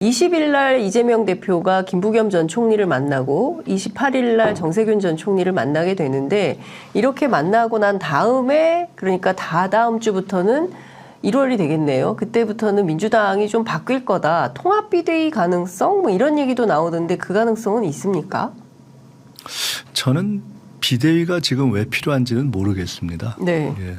20일 날 이재명 대표가 김부겸 전 총리를 만나고 28일 날 정세균 전 총리를 만나게 되는데 이렇게 만나고 난 다음에 그러니까 다다음 주부터는 1월이 되겠네요. 그때부터는 민주당이 좀 바뀔 거다. 통합 비대위 가능성 뭐 이런 얘기도 나오던데 그 가능성은 있습니까? 저는 비대위가 지금 왜 필요한지는 모르겠습니다. 네. 예.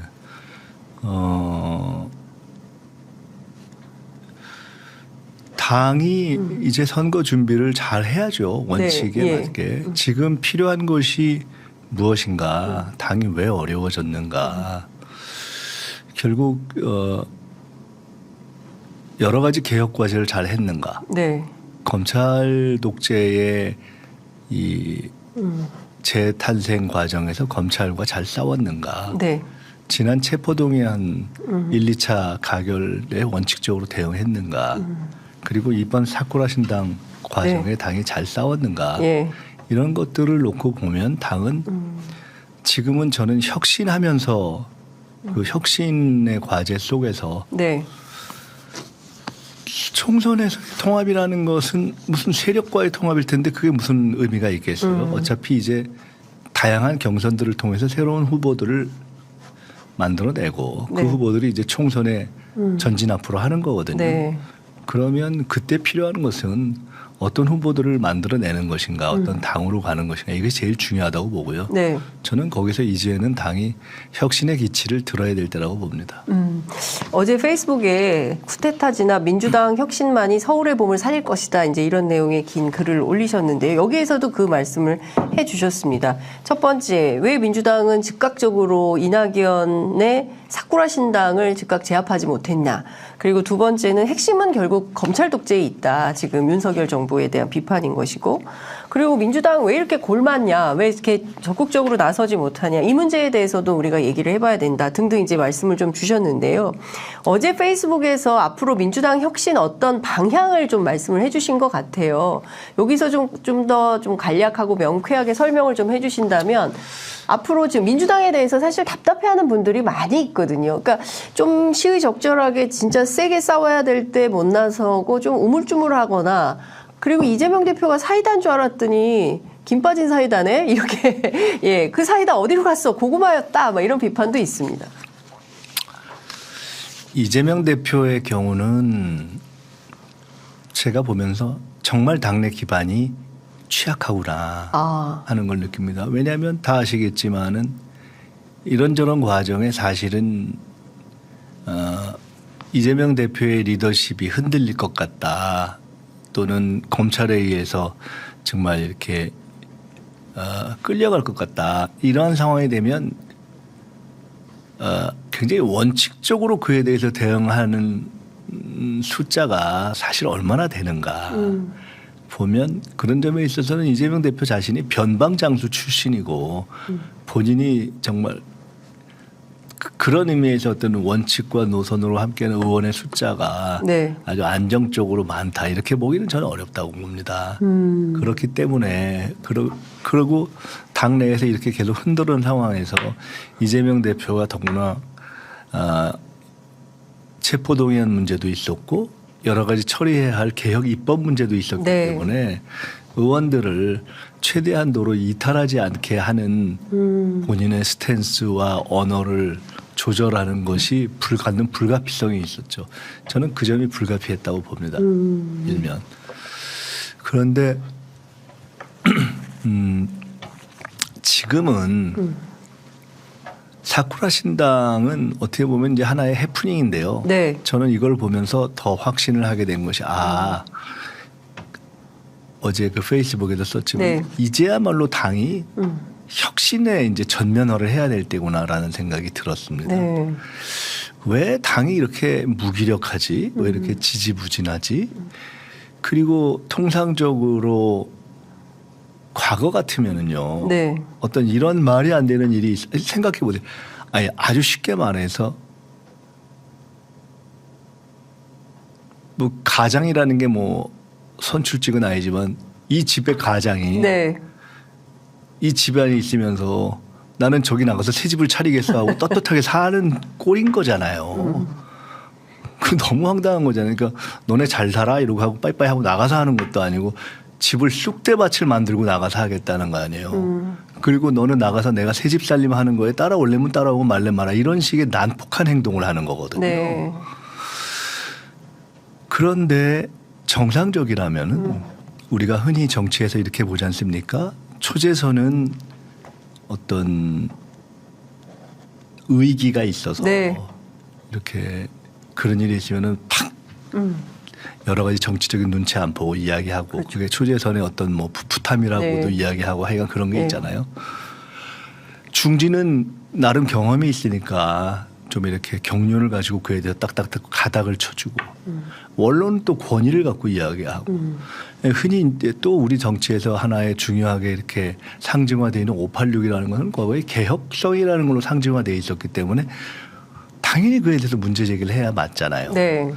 당이 이제 선거 준비를 잘 해야죠. 원칙에 네, 예. 맞게. 지금 필요한 것이 무엇인가. 당이 왜 어려워졌는가. 결국 여러 가지 개혁 과제를 잘 했는가. 네. 검찰 독재의 이 재탄생 과정에서 검찰과 잘 싸웠는가. 네. 지난 체포동의안 1, 2차 가결에 원칙적으로 대응했는가. 그리고 이번 사쿠라 신당 과정에 네. 당이 잘 싸웠는가. 예. 이런 것들을 놓고 보면 당은 지금은 저는 혁신하면서 그 혁신의 과제 속에서 네. 총선에서 통합이라는 것은 무슨 세력과의 통합일 텐데 그게 무슨 의미가 있겠어요. 어차피 이제 다양한 경선들을 통해서 새로운 후보들을 만들어내고 네. 그 후보들이 이제 총선에 전진 앞으로 하는 거거든요. 네. 그러면 그때 필요한 것은 어떤 후보들을 만들어내는 것인가 어떤 당으로 가는 것인가 이게 제일 중요하다고 보고요. 네. 저는 거기서 이제는 당이 혁신의 기치를 들어야 될 때라고 봅니다. 어제 페이스북에 쿠데타지나 민주당 혁신만이 서울의 봄을 살릴 것이다. 이제 이런 내용의 긴 글을 올리셨는데요. 여기에서도 그 말씀을 해 주셨습니다. 첫 번째, 왜 민주당은 즉각적으로 이낙연의 사쿠라 신당을 즉각 제압하지 못했냐. 그리고 두 번째는 핵심은 결국 검찰 독재에 있다. 지금 윤석열 정부에 대한 비판인 것이고. 그리고 민주당 왜 이렇게 골맞냐. 왜 이렇게 적극적으로 나서지 못하냐. 이 문제에 대해서도 우리가 얘기를 해봐야 된다. 등등 이제 말씀을 좀 주셨는데요. 어제 페이스북에서 앞으로 민주당 혁신 어떤 방향을 좀 말씀을 해주신 것 같아요. 여기서 좀 더 좀 간략하고 명쾌하게 설명을 좀 해주신다면 앞으로 지금 민주당에 대해서 사실 답답해하는 분들이 많이 있거든요. 그러니까 좀 시의적절하게 진짜 세게 싸워야 될 때 못 나서고 좀 우물쭈물하거나 그리고 이재명 대표가 사이다인 줄 알았더니 김 빠진 사이다네 이렇게 예, 그 사이다 어디로 갔어 고구마였다 막 이런 비판도 있습니다. 이재명 대표의 경우는 제가 보면서 정말 당내 기반이 취약하구나 하는 걸 느낍니다. 왜냐하면 다 아시겠지만은 이런저런 과정에 사실은 이재명 대표의 리더십이 흔들릴 것 같다. 또는 검찰에 의해서 정말 이렇게 끌려갈 것 같다. 이러한 상황이 되면 굉장히 원칙적으로 그에 대해서 대응하는 숫자가 사실 얼마나 되는가 보면 그런 점에 있어서는 이재명 대표 자신이 변방장수 출신이고 본인이 정말 그런 의미에서 어떤 원칙과 노선으로 함께하는 의원의 숫자가 네. 아주 안정적으로 많다 이렇게 보기는 저는 어렵다고 봅니다. 그렇기 때문에 그러고 당내에서 이렇게 계속 흔들은 상황에서 이재명 대표가 더구나 체포동의안 문제도 있었고 여러 가지 처리해야 할 개혁 입법 문제도 있었기 네. 때문에 의원들을 최대한도로 이탈하지 않게 하는 본인의 스탠스와 언어를 조절하는 것이 불가피성이 있었죠. 저는 그 점이 불가피했다고 봅니다. 일면. 그런데 지금은 사쿠라 신당은 어떻게 보면 이제 하나의 해프닝인데요. 네. 저는 이걸 보면서 더 확신을 하게 된 것이 어제 그 페이스북에도 썼지만 네. 이제야말로 당이 혁신에 이제 전면화를 해야 될 때구나라는 생각이 들었습니다. 네. 왜 당이 이렇게 무기력하지? 왜 이렇게 지지부진하지? 그리고 통상적으로 과거 같으면은요. 네. 어떤 이런 말이 안 되는 일이 생각해 보세요. 아니, 아주 쉽게 말해서 뭐 가장이라는 게 뭐 선출직은 아니지만 이 집의 가장이 네. 이 집안에 있으면서 나는 저기 나가서 새 집을 차리겠어 하고 떳떳하게 사는 꼴인 거잖아요. 그 너무 황당한 거잖아요. 그러니까 너네 잘 살아 이러고 하고 빠이빠이 하고 나가서 하는 것도 아니고 집을 쑥대밭을 만들고 나가서 하겠다는 거 아니에요. 그리고 너는 나가서 내가 새 집 살림 하는 거에 따라올래면 따라오고 말래 마라 이런 식의 난폭한 행동을 하는 거거든요. 네. 그런데 정상적이라면은 우리가 흔히 정치에서 이렇게 보지 않습니까? 초재선은 어떤 의기가 있어서 네. 이렇게 그런 일이 있으면은 팍 여러 가지 정치적인 눈치 안 보고 이야기하고 그렇죠. 그게 초재선의 어떤 뭐 풋풋함이라고도 네. 이야기하고 하여간 그런 게 네. 있잖아요. 중진은 나름 경험이 있으니까 좀 이렇게 경륜을 가지고 그에 대해서 딱딱딱 가닥을 쳐주고 원로는 또 권위를 갖고 이야기하고 흔히 이제 또 우리 정치에서 하나의 중요하게 이렇게 상징화되어 있는 586이라는 것은 과거에 개혁성이라는 걸로 상징화되어 있었기 때문에 당연히 그에 대해서 문제 제기를 해야 맞잖아요. 네.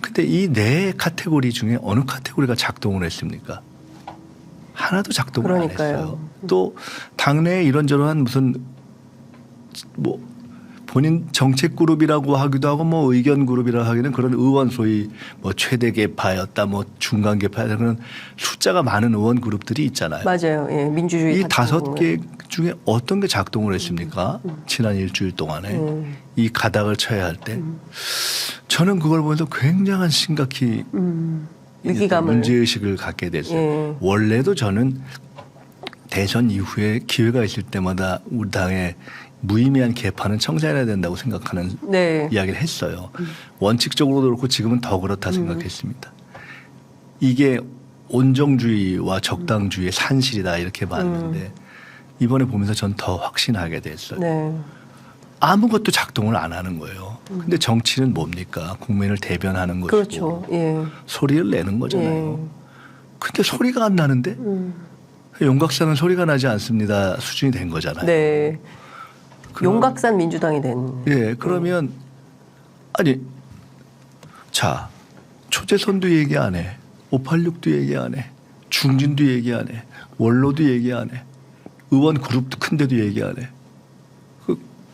근데 이 네 카테고리 중에 어느 카테고리가 작동을 했습니까? 하나도 작동을 그러니까요. 안 했어요. 또 당내에 이런저런 무슨 뭐 본인 정책 그룹이라고 하기도 하고 뭐 의견 그룹이라고 하기는 그런 의원 소위 뭐 최대 계파였다 뭐 중간 계파였다 그런 숫자가 많은 의원 그룹들이 있잖아요. 맞아요. 예, 민주주의 이 같은 5개 중에 어떤 게 작동을 했습니까? 지난 일주일 동안에 이 가닥을 쳐야 할 때 저는 그걸 보면서 굉장한 심각히 위기감을. 문제의식을 갖게 됐어요. 예. 원래도 저는 대선 이후에 기회가 있을 때마다 우리 당의 무의미한 개파는 청산해야 된다고 생각하는 네. 이야기를 했어요. 원칙적으로도 그렇고 지금은 더 그렇다 생각했습니다. 이게 온정주의와 적당주의의 산실이다 이렇게 봤는데 이번에 보면서 전 더 확신하게 됐어요. 네. 아무것도 작동을 안 하는 거예요. 근데 정치는 뭡니까? 국민을 대변하는 것이고 그렇죠. 예. 소리를 내는 거잖아요. 예. 근데 소리가 안 나는데 용각사는 소리가 나지 않습니다. 수준이 된 거잖아요. 네. 용각산 민주당이 된. 예, 그러면 아니 자 초재선도 얘기 안 해, 586도 얘기 안 해, 중진도 얘기 안 해, 원로도 얘기 안 해, 의원 그룹도 큰데도 얘기 안 해.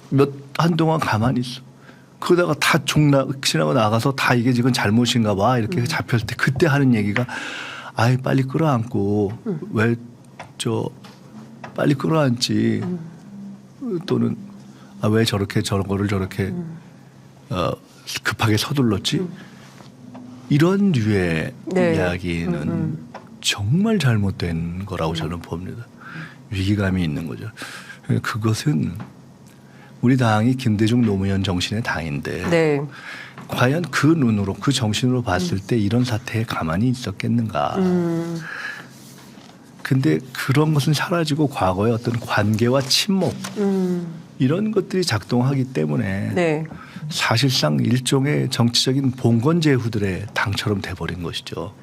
몇 한동안 가만히 있어. 그러다가 다 지나고 나가서 다 이게 지금 잘못인가 봐 이렇게 잡혔을 때 그때 하는 얘기가 아이 빨리 끌어안고 왜 저 빨리 끌어안지 또는 아, 왜 저렇게 저런 거를 저렇게 급하게 서둘렀지 이런 류의 네. 이야기는 정말 잘못된 거라고 저는 봅니다. 위기감이 있는 거죠. 그것은 우리 당이 김대중 노무현 정신의 당인데 네. 과연 그 눈으로 그 정신으로 봤을 때 이런 사태에 가만히 있었겠는가. 근데 그런 것은 사라지고 과거의 어떤 관계와 친목 이런 것들이 작동하기 때문에 네. 사실상 일종의 정치적인 봉건제후들의 당처럼 돼버린 것이죠.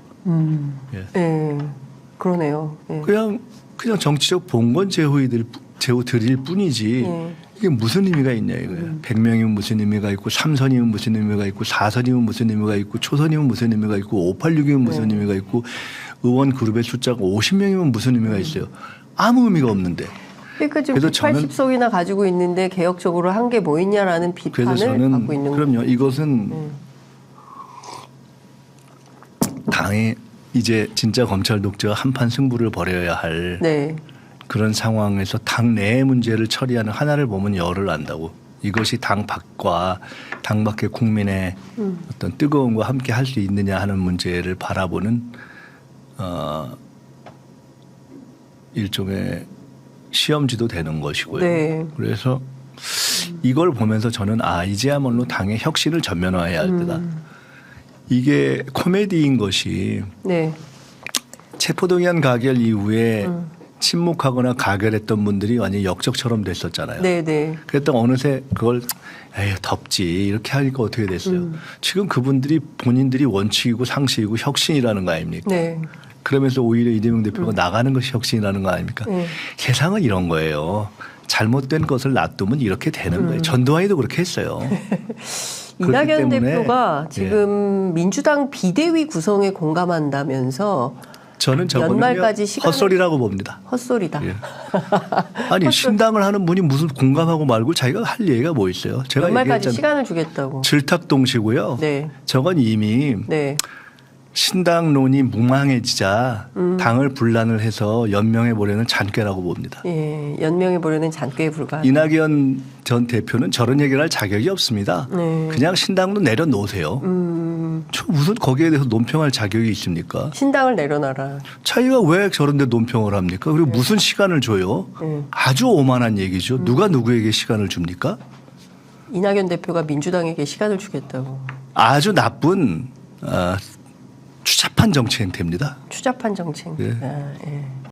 예. 예. 그러네요. 예. 그냥 정치적 봉건제후들일 뿐이지 예. 이게 무슨 의미가 있냐 이거예요. 100명이면 무슨 의미가 있고 3선이면 무슨 의미가 있고 4선이면 무슨 의미가 있고 초선이면 무슨 의미가 있고 586이면 무슨 의미가 있고 의원 그룹의 숫자가 50명이면 무슨 의미가 있어요. 아무 의미가 없는데. 그러니까 지금 그래서 180석이나 가지고 있는데 개혁적으로 한 게 뭐 있냐라는 그래서 비판을 저는 받고 있는 거죠. 그럼요. 이것은 당이 이제 진짜 검찰 독재와 한판 승부를 벌여야 할 네. 그런 상황에서 당 내의 문제를 처리하는 하나를 보면 열을 안다고. 이것이 당 밖과 당 밖의 국민의 어떤 뜨거움과 함께 할 수 있느냐 하는 문제를 바라보는 일종의 시험지도 되는 것이고요. 네. 그래서 이걸 보면서 저는 이제야말로 당의 혁신을 전면화해야 할 때다. 이게 코미디인 것이 네. 체포동의안 가결 이후에 침묵하거나 가결했던 분들이 완전히 역적처럼 됐었잖아요. 네. 네. 그랬더니 어느새 그걸 에휴 덥지 이렇게 하니까 어떻게 됐어요. 지금 그분들이 본인들이 원칙이고 상식이고 혁신이라는 거 아닙니까. 네. 그러면서 오히려 이재명 대표가 나가는 것이 혁신이라는 거 아닙니까. 세상은 이런 거예요. 잘못된 것을 놔두면 이렇게 되는 거예요. 전두환이도 그렇게 했어요. 이낙연 때문에 대표가 예. 지금 민주당 비대위 구성에 공감한다면서 저는 저거는요 연말까지 시간을- 헛소리라고 봅니다. 헛소리다. 예. 아니 신당을 하는 분이 무슨 공감하고 말고 자기가 할 얘기가 뭐 있어요? 제가 연말까지 얘기했잖아요. 시간을 주겠다고. 질탁동시고요. 네. 저건 이미 네. 신당론이 무망해지자 당을 분란을 해서 연명해 보려는 잔꾀라고 봅니다. 예, 연명해 보려는 잔꾀에 불과하다. 이낙연 전 대표는 저런 얘기를 할 자격이 없습니다. 네. 그냥 신당도 내려놓으세요. 저 무슨 거기에 대해서 논평할 자격이 있습니까? 신당을 내려놔라. 자기가 왜 저런 데 논평을 합니까? 그리고 무슨 시간을 줘요? 아주 오만한 얘기죠. 누가 누구에게 시간을 줍니까? 이낙연 대표가 민주당에게 시간을 주겠다고. 아주 나쁜 추잡한 정치 행태입니다. 추잡한 정책. 예. 아, 예.